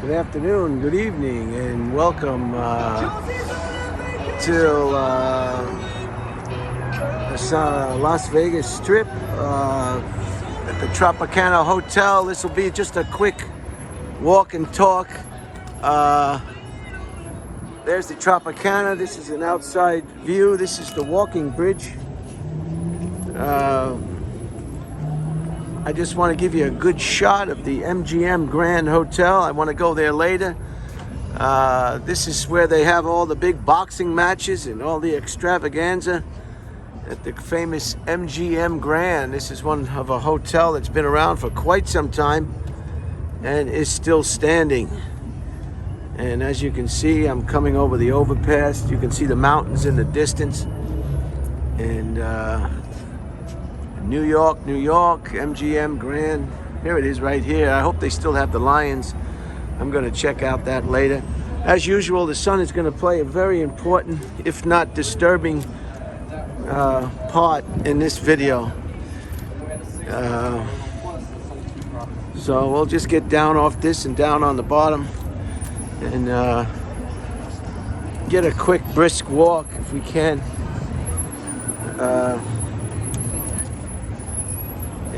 Good afternoon, good evening, and welcome to the Las Vegas Strip at the Tropicana Hotel. This will be just a quick walk and talk. There's the Tropicana. This is an outside view. This is the walking bridge. I just want to give you a good shot of the MGM Grand Hotel. I want to go there later. This is where they have all the big boxing matches and all the extravaganza at the famous MGM Grand. This is one of a hotel that's been around for quite some time and is still standing. And as you can see, I'm coming over the overpass. You can see the mountains in the distance. And New York, MGM Grand. Here it is right here. I hope they still have the Lions. I'm going to check out that later. As usual, the sun is going to play a very important, if not disturbing, part in this video. So we'll just get down off this and down on the bottom and get a quick brisk walk if we can.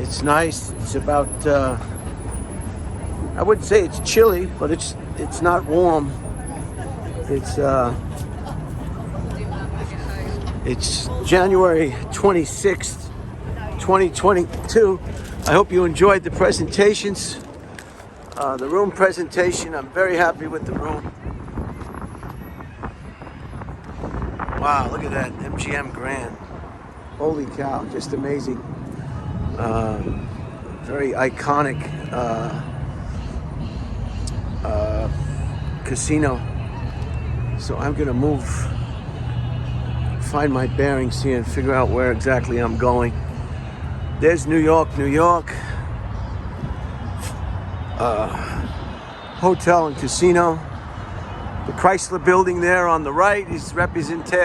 It's nice. It's about I wouldn't say it's chilly, but it's not warm. It's January 26th, 2022. I hope you enjoyed the presentations. The room presentation. I'm very happy with the room. Wow, look at that MGM Grand. Holy cow, just amazing. Very iconic casino. So I'm gonna find my bearings here and figure out where exactly I'm going. There's New York. Hotel and casino. The Chrysler building there on the right is represented.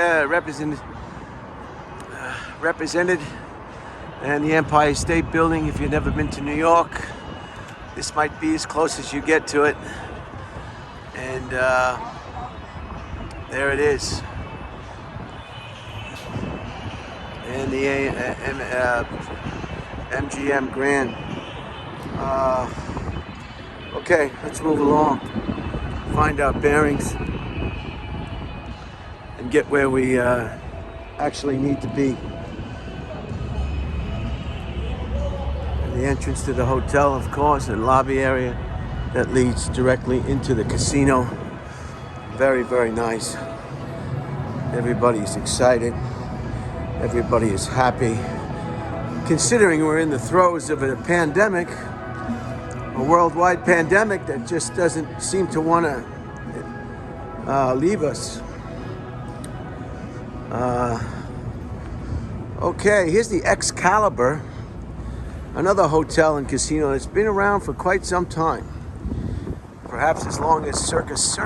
And the Empire State Building. If you've never been to New York, this might be as close as you get to it. And there it is. And the MGM Grand. Okay, let's move along. Find our bearings and get where we actually need to be. The entrance to the hotel, of course, and lobby area that leads directly into the casino. Very, very nice. Everybody's excited. Everybody is happy. Considering we're in the throes of a pandemic, a worldwide pandemic that just doesn't seem to want to leave us. Okay, here's the Excalibur. Another hotel and casino that's been around for quite some time. Perhaps as long as Circus.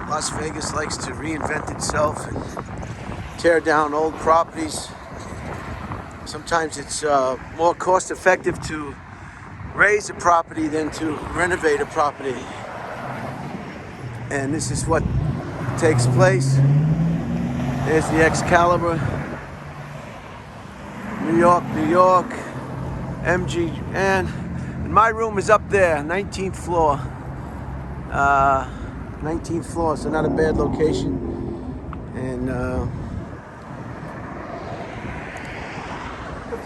Las Vegas likes to reinvent itself and tear down old properties. Sometimes it's more cost effective to raise a property than to renovate a property. And this is what takes place. There's the Excalibur. New York, MGM, and my room is up there, 19th floor. 19th floor, so not a bad location. And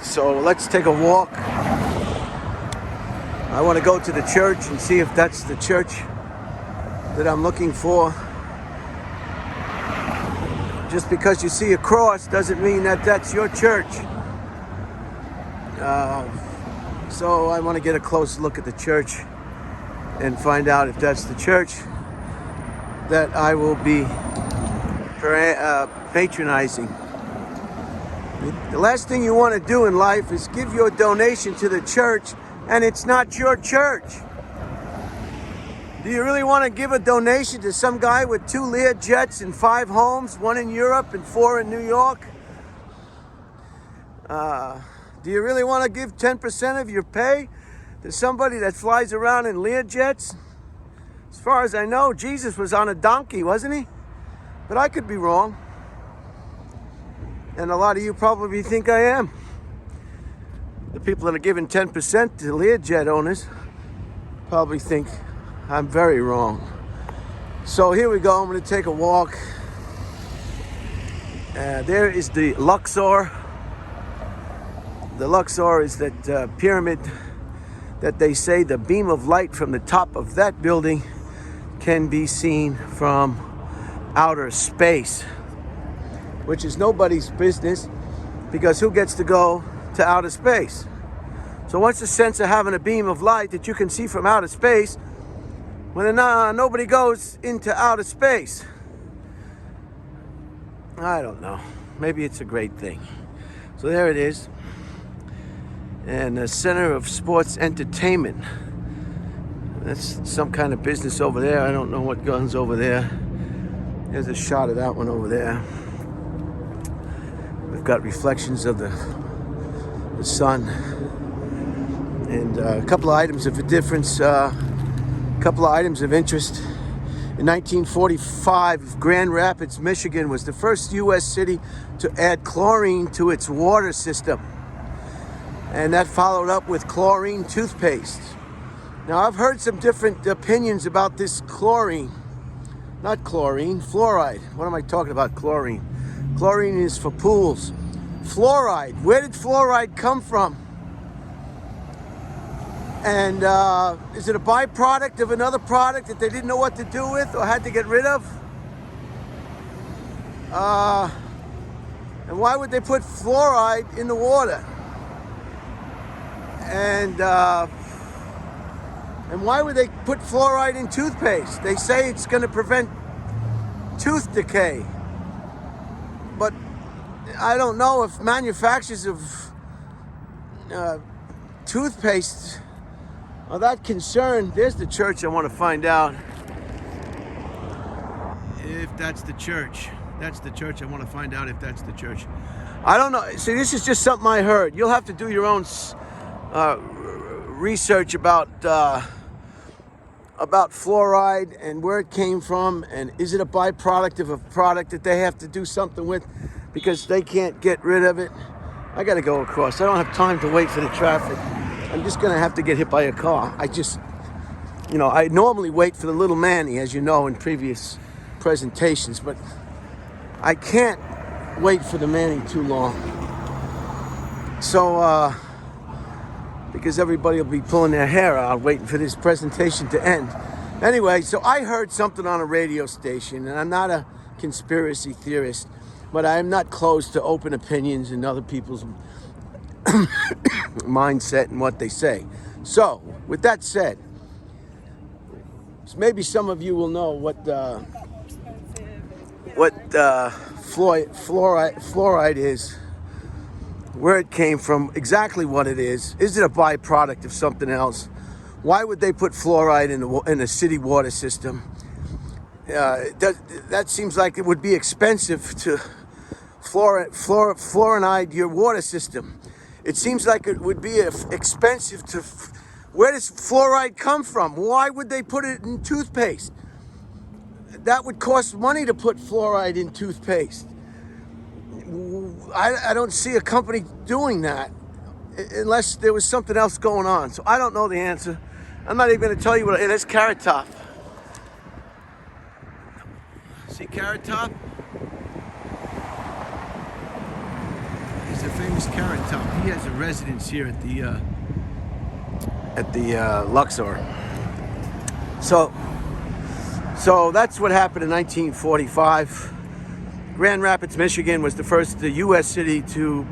so let's take a walk. I want to go to the church and see if that's the church that I'm looking for. Just because you see a cross doesn't mean that that's your church. So I want to get a close look at the church and find out if that's the church that I will be patronizing. The last thing you want to do in life is give your donation to the church and it's not your church. Do you really want to give a donation to some guy with 2 Lear jets and 5 homes, 1 in Europe and 4 in New York? Do you really want to give 10% of your pay There's somebody that flies around in Learjets. As far as I know, Jesus was on a donkey, wasn't he? But I could be wrong. And a lot of you probably think I am. The people that are giving 10% to Learjet owners probably think I'm very wrong. So here we go. I'm going to take a walk. There is the Luxor. The Luxor is that pyramid that they say the beam of light from the top of that building can be seen from outer space, which is nobody's business, because who gets to go to outer space? So what's the sense of having a beam of light that you can see from outer space when nobody goes into outer space? I don't know. Maybe it's a great thing. So there it is. And the Center of Sports Entertainment. That's some kind of business over there. I don't know what guns over there. There's a shot of that one over there. We've got reflections of the sun. And a couple of items of difference, couple of items of interest. In 1945, Grand Rapids, Michigan was the first U.S. city to add chlorine to its water system. And that followed up with chlorine toothpaste. Now, I've heard some different opinions about this chlorine. Not chlorine, fluoride. What am I talking about, chlorine? Chlorine is for pools. Fluoride, where did fluoride come from? And is it a byproduct of another product that they didn't know what to do with or had to get rid of? And why would they put fluoride in the water? And why would they put fluoride in toothpaste? They say it's going to prevent tooth decay. But I don't know if manufacturers of toothpaste are that concerned. There's the church. I want to find out if that's the church. That's the church. I want to find out if that's the church. I don't know. See, this is just something I heard. You'll have to do your own research about fluoride and where it came from, and is it a byproduct of a product that they have to do something with because they can't get rid of it. I got to go across. I don't have time to wait for the traffic. I'm just going to have to get hit by a car. I normally wait for the little Manny, as you know, in previous presentations, but I can't wait for the Manny too long. So, because everybody will be pulling their hair out waiting for this presentation to end. Anyway, so I heard something on a radio station, and I'm not a conspiracy theorist, but I am not closed to open opinions and other people's mindset and what they say. So, with that said, maybe some of you will know what fluoride is, where it came from, exactly what it is it a byproduct of something else? Why would they put fluoride in a city water system? That seems like it would be expensive to fluoride your water system. It seems like it would be expensive to... Where does fluoride come from? Why would they put it in toothpaste? That would cost money to put fluoride in toothpaste. I don't see a company doing that unless there was something else going on. So I don't know the answer. I'm not even going to tell you what it is. Carrot Top. See Carrot Top? He's a famous Carrot Top. He has a residence here at the Luxor. So that's what happened in 1945. Grand Rapids, Michigan was the first U.S. city to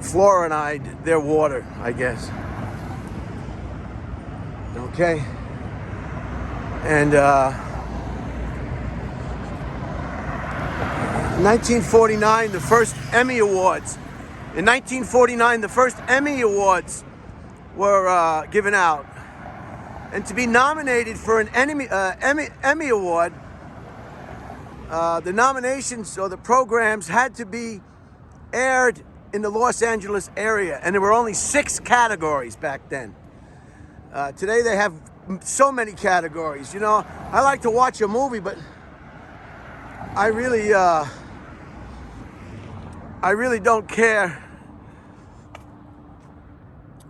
fluoride their water, I guess. Okay. And 1949, the first Emmy Awards. In 1949, the first Emmy Awards were given out. And to be nominated for an Emmy Award, the nominations or the programs had to be aired in the Los Angeles area, and there were only 6 categories back then. Today they have so many categories. You know, I like to watch a movie, but I really don't care.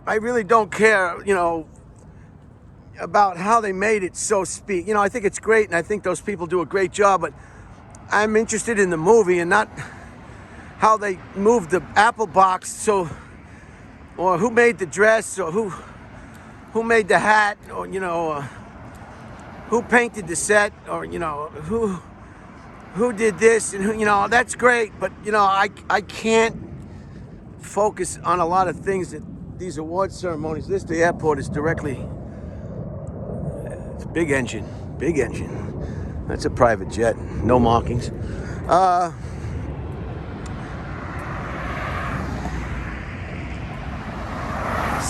I really don't care, you know, about how they made it so speak. You know, I think it's great, and I think those people do a great job, but I'm interested in the movie and not how they moved the apple box, so, or who made the dress, or who made the hat, or, you know, who painted the set, or, you know, who did this, and who, you know, that's great, but, you know, I can't focus on a lot of things that these award ceremonies. The airport is directly, it's big engine. That's a private jet, no markings.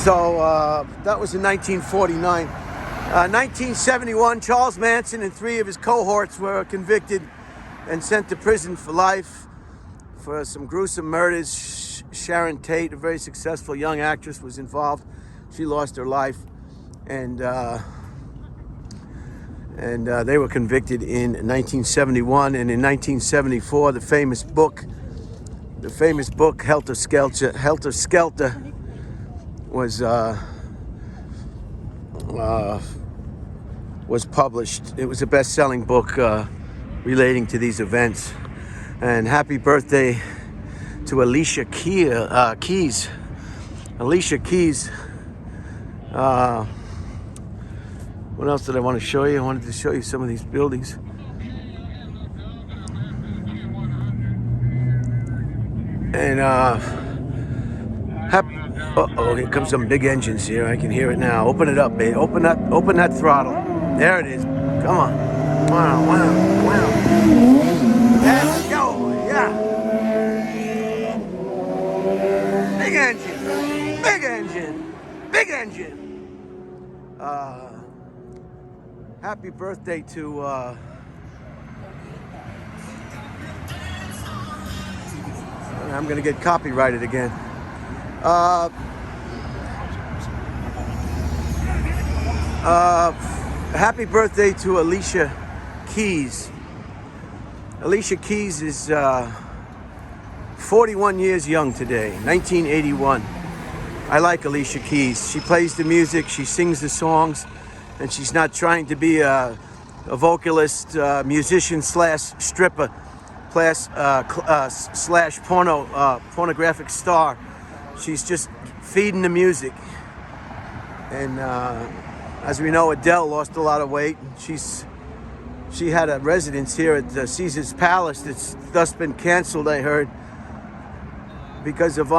So that was in 1949. 1971, Charles Manson and 3 of his cohorts were convicted and sent to prison for life for some gruesome murders. Sharon Tate, a very successful young actress, was involved. She lost her life, and they were convicted in 1971. And in 1974, the famous book Helter Skelter was published. It was a best-selling book relating to these events. And happy birthday to Alicia Keys. Alicia Keys. What else did I want to show you? I wanted to show you some of these buildings. And here comes some big engines here. I can hear it now. Open it up, babe. Open that throttle. There it is. Come on. Wow. Let's go. Yeah. Big engine. Happy birthday to I'm gonna get copyrighted again. Happy birthday to Alicia Keys. Alicia Keys is 41 years young today, 1981. I like Alicia Keys. She plays the music, she sings the songs, and she's not trying to be a vocalist, musician slash stripper, slash pornographic star. She's just feeding the music. And as we know, Adele lost a lot of weight. She had a residence here at Caesar's Palace that's thus been canceled, I heard, because of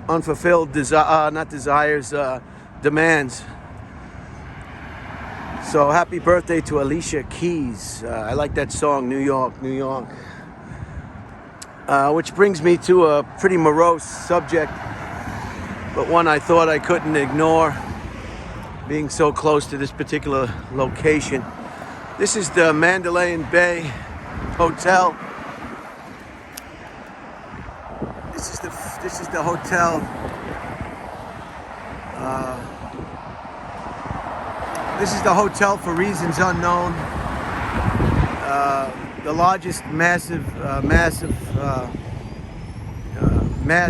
unfulfilled demands. So happy birthday to Alicia Keys. I like that song, New York, New York. Which brings me to a pretty morose subject, but one I thought I couldn't ignore, being so close to this particular location. This is the Mandalay Bay Hotel. This is the hotel. This is the hotel for reasons unknown. The largest mass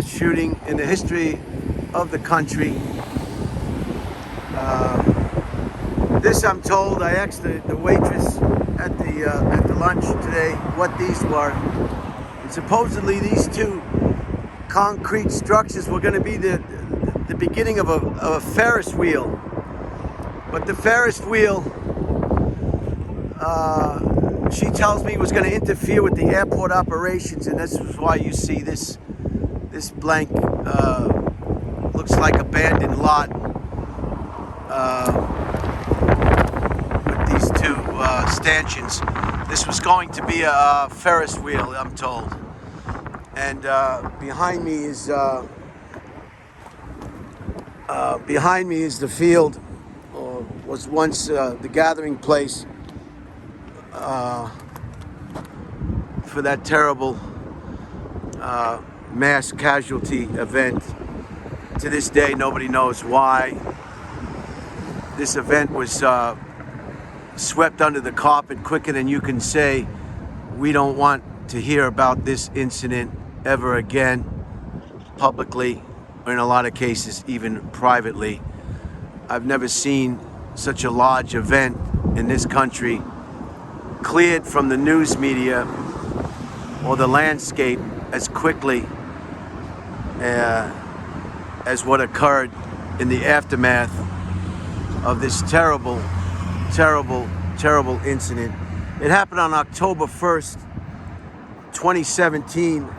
shooting in the history of the country. This, I'm told, I asked the waitress at the lunch today what these were. And supposedly these 2 concrete structures were going to be the beginning of a Ferris wheel. But the Ferris wheel, she tells me, was going to interfere with the airport operations, and this is why you see this blank, looks like abandoned lot with these 2 stanchions. This was going to be a Ferris wheel, I'm told. And behind me is the field, or was once the gathering place for that terrible mass casualty event To this day, nobody knows why. This event was swept under the carpet quicker than you can say. We don't want to hear about this incident ever again, publicly, or in a lot of cases, even privately. I've never seen such a large event in this country cleared from the news media or the landscape as quickly as what occurred in the aftermath of this terrible, terrible, terrible incident. It happened on October 1st, 2017,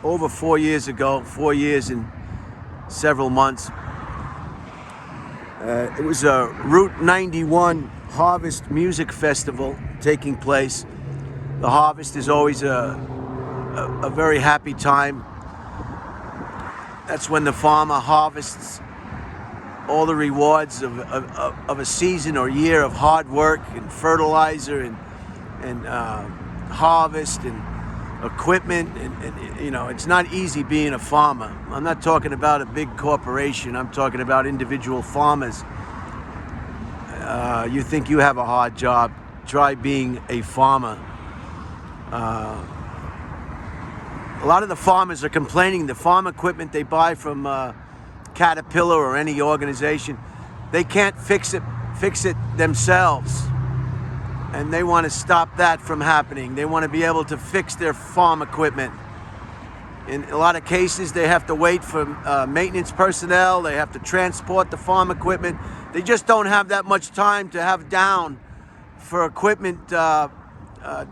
over 4 years ago, 4 years and several months. It was a Route 91 Harvest Music Festival taking place. The harvest is always a very happy time. That's when the farmer harvests all the rewards of a season or year of hard work and fertilizer and harvest and equipment. And you know, it's not easy being a farmer. I'm not talking about a big corporation. I'm talking about individual farmers. You think you have a hard job, try being a farmer. A lot of the farmers are complaining the farm equipment they buy from Caterpillar or any organization, they can't fix it themselves, and they want to stop that from happening. They want to be able to fix their farm equipment. In a lot of cases, they have to wait for maintenance personnel. They have to transport the farm equipment. They just don't have that much time to have down for equipment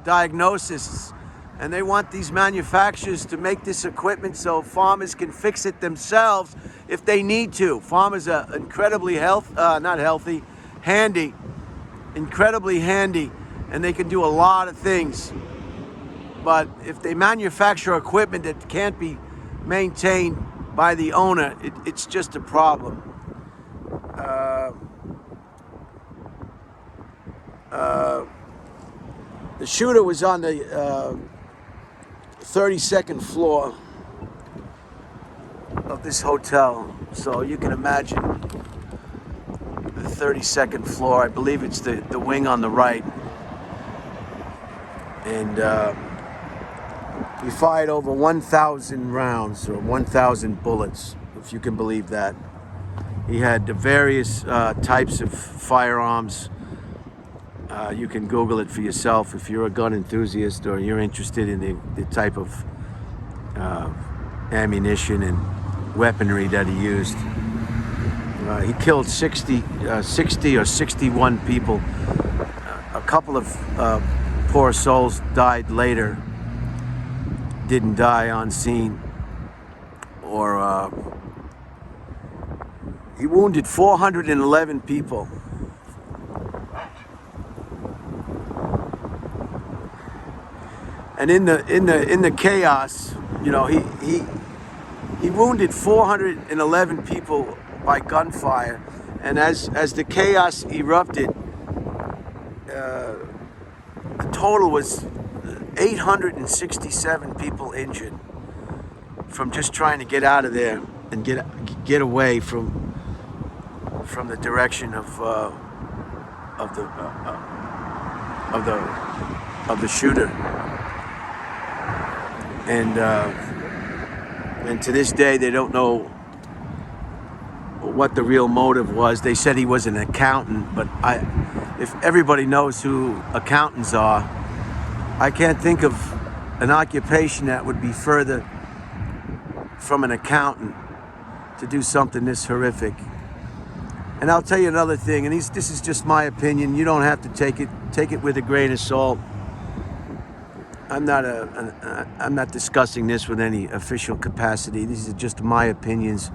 diagnosis. And they want these manufacturers to make this equipment so farmers can fix it themselves if they need to. Farmers are incredibly handy, incredibly handy, and they can do a lot of things. But if they manufacture equipment that can't be maintained by the owner, it's just a problem. The shooter was on the 32nd floor of this hotel, so you can imagine the 32nd floor. I believe it's the wing on the right. And he fired over 1,000 rounds, or 1,000 bullets, if you can believe that. He had various types of firearms. You can Google it for yourself if you're a gun enthusiast or you're interested in the type of ammunition and weaponry that he used. He killed 60 or 61 people. A couple of poor souls died later, didn't die on scene, or he wounded 411 people. And in the chaos, you know, he wounded 411 people by gunfire, and as the chaos erupted, the total was 867 people injured from just trying to get out of there and get away from the direction of the shooter. And to this day, they don't know what the real motive was. They said he was an accountant, but if everybody knows who accountants are, I can't think of an occupation that would be further from an accountant to do something this horrific. And I'll tell you another thing, and this is just my opinion. You don't have to take it with a grain of salt. I'm not discussing this with any official capacity. These are just my opinions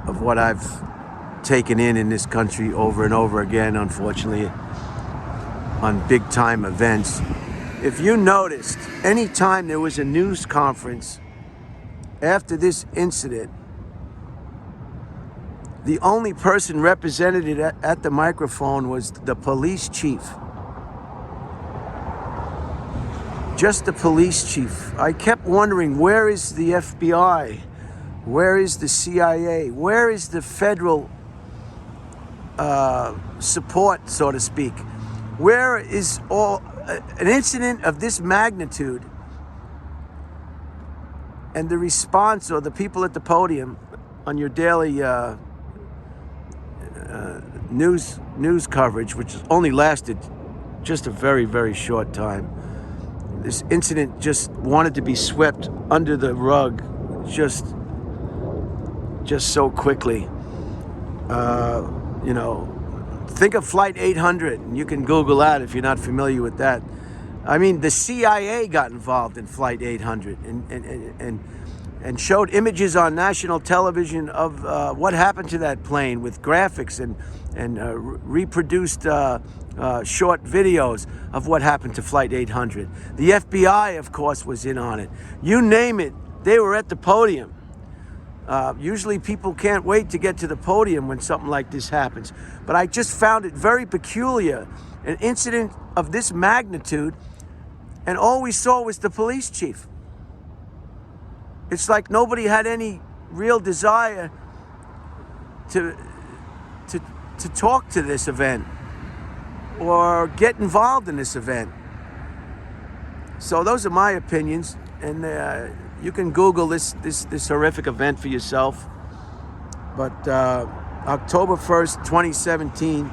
of what I've taken in this country over and over again, unfortunately, on big time events. If you noticed, anytime there was a news conference after this incident, the only person represented at the microphone was the police chief. Just the police chief. I kept wondering, where is the FBI? Where is the CIA? Where is the federal support, so to speak? Where is an incident of this magnitude and the response, or the people at the podium on your daily news coverage, which only lasted just a very, very short time? This incident just wanted to be swept under the rug just so quickly. Think of Flight 800, and you can Google that if you're not familiar with that. I mean, the CIA got involved in Flight 800 and showed images on national television of what happened to that plane, with graphics and reproduced short videos of what happened to Flight 800. The FBI, of course, was in on it. You name it, they were at the podium. Usually people can't wait to get to the podium when something like this happens. But I just found it very peculiar, an incident of this magnitude, and all we saw was the police chief. It's like nobody had any real desire to talk to this event or get involved in this event. So those are my opinions, and you can Google this horrific event for yourself. But October 1st, 2017,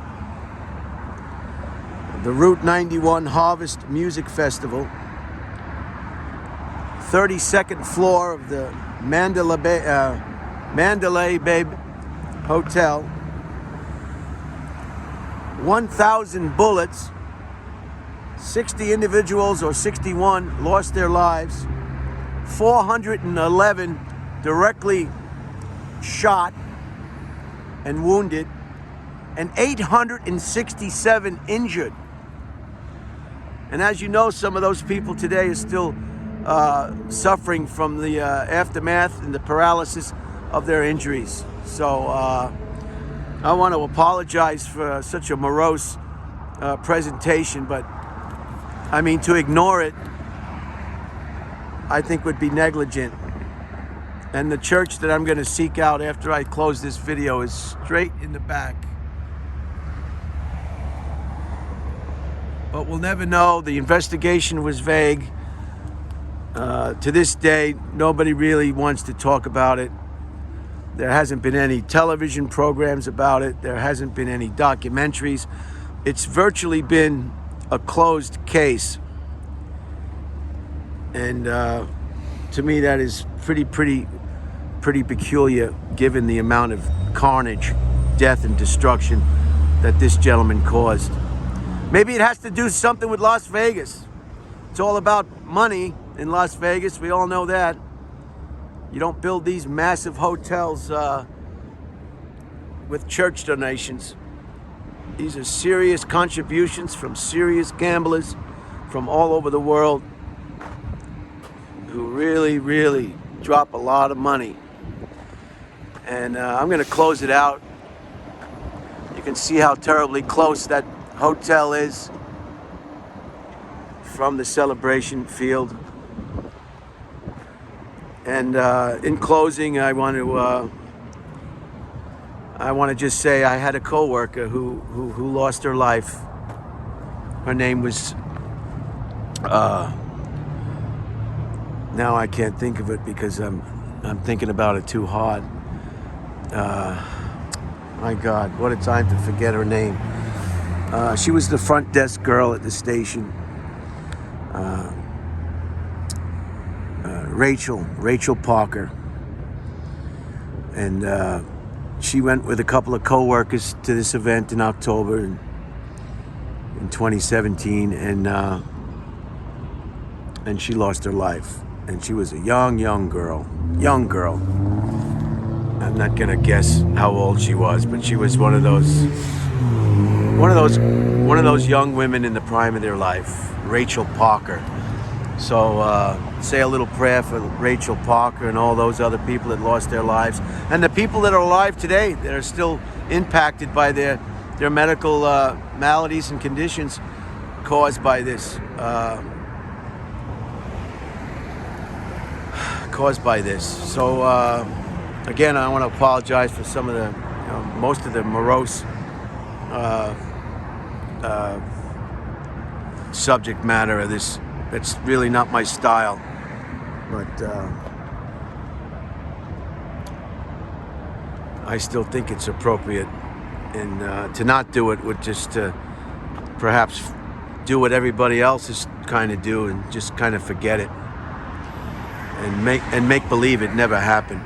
the Route 91 Harvest Music Festival, 32nd floor of the Mandalay Bay Hotel. 1,000 bullets, 60 individuals or 61 lost their lives, 411 directly shot and wounded, and 867 injured. And as you know, some of those people today are still suffering from the aftermath and the paralysis of their injuries. So I want to apologize for such a morose presentation, but I mean, to ignore it, I think would be negligent. And the church that I'm going to seek out after I close this video is straight in the back. But we'll never know. The investigation was vague. To this day, nobody really wants to talk about it. There hasn't been any television programs about it. There hasn't been any documentaries. It's virtually been a closed case. And to me, that is pretty peculiar, given the amount of carnage, death, and destruction that this gentleman caused. Maybe it has to do something with Las Vegas. It's all about money in Las Vegas. We all know that. You don't build these massive hotels with church donations. These are serious contributions from serious gamblers from all over the world who really drop a lot of money. And I'm going to close it out. You can see how terribly close that hotel is from the celebration field. And in closing, I want to just say I had a coworker who lost her life. Her name was now I can't think of it because I'm thinking about it too hard. My God, what a time to forget her name. She was the front desk girl at the station. Rachel Parker. And she went with a couple of co-workers to this event in October in 2017, and she lost her life. And she was a young girl. I'm not gonna guess how old she was, but she was one of those young women in the prime of their life, Rachel Parker. So say a little prayer for Rachel Parker and all those other people that lost their lives, and the people that are alive today that are still impacted by their medical maladies and conditions caused by this. So Again, I want to apologize for some of the, most of the morose subject matter of this. It's really not my style, but I still think it's appropriate, and to not do it would just perhaps do what everybody else is kind of do and just kind of forget it and make believe it never happened.